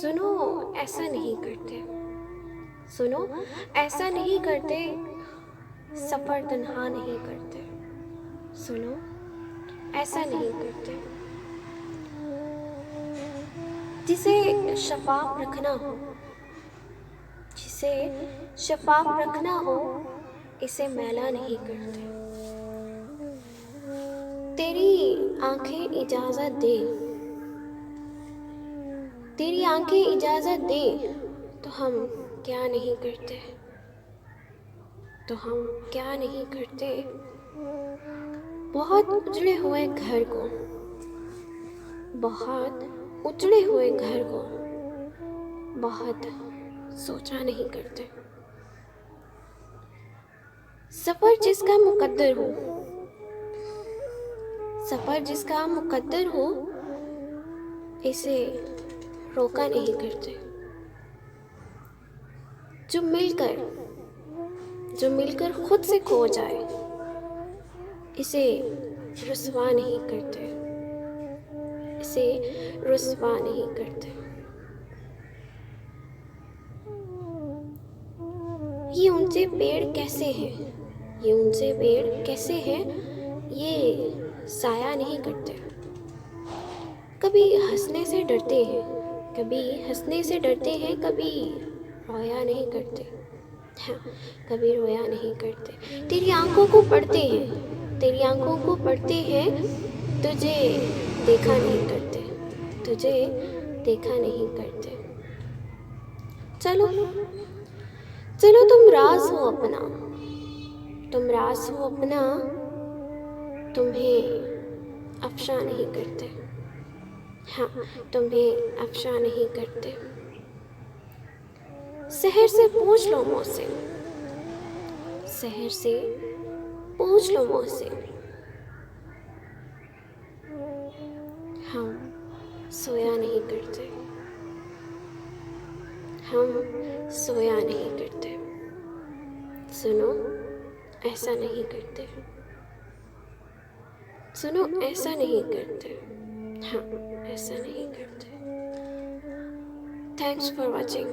सुनो, ऐसा नहीं करते। सुनो, ऐसा नहीं करते। सफर तन्हा नहीं करते। सुनो, ऐसा नहीं करते। जिसे शफाफ रखना हो, जिसे शफाफ रखना हो, इसे मैला नहीं करते। तेरी आंखें इजाजत दे, तेरी आंखें इजाजत दे, तो हम क्या नहीं करते, तो हम क्या नहीं करते। बहुत उजड़े हुए घर को, बहुत उजड़े हुए घर को बहुत सोचा नहीं करते। सफर जिसका मुकद्दर हो, सफर जिसका मुकद्दर हो, इसे रोका नहीं करते। जो मिलकर खुद से खो जाए, इसे रुस्वा नहीं करते, इसे रुस्वा नहीं करते। ये ऊंचे पेड़ कैसे हैं, ये ऊंचे पेड़ कैसे हैं, ये साया नहीं करते। कभी हंसने से डरते हैं, कभी हंसने से डरते हैं, कभी रोया नहीं करते। हाँ, कभी रोया नहीं करते। तेरी आंखों को पढ़ते हैं, तेरी आंखों को पढ़ते हैं, तुझे देखा नहीं करते, तुझे देखा नहीं करते। चलो चलो, तुम राज हो अपना, तुम राज हो अपना, तुम्हें अफ़शा नहीं करते। हाँ, तुम्हें अफ़शा नहीं करते। शहर से पूछ लो मुझसे, शहर से पूछ लो मुझसे, हम सोया नहीं करते, हम सोया नहीं करते। सुनो, ऐसा नहीं करते। सुनो, ऐसा नहीं करते। हाँ, ऐसा नहीं करते। Thanks for watching.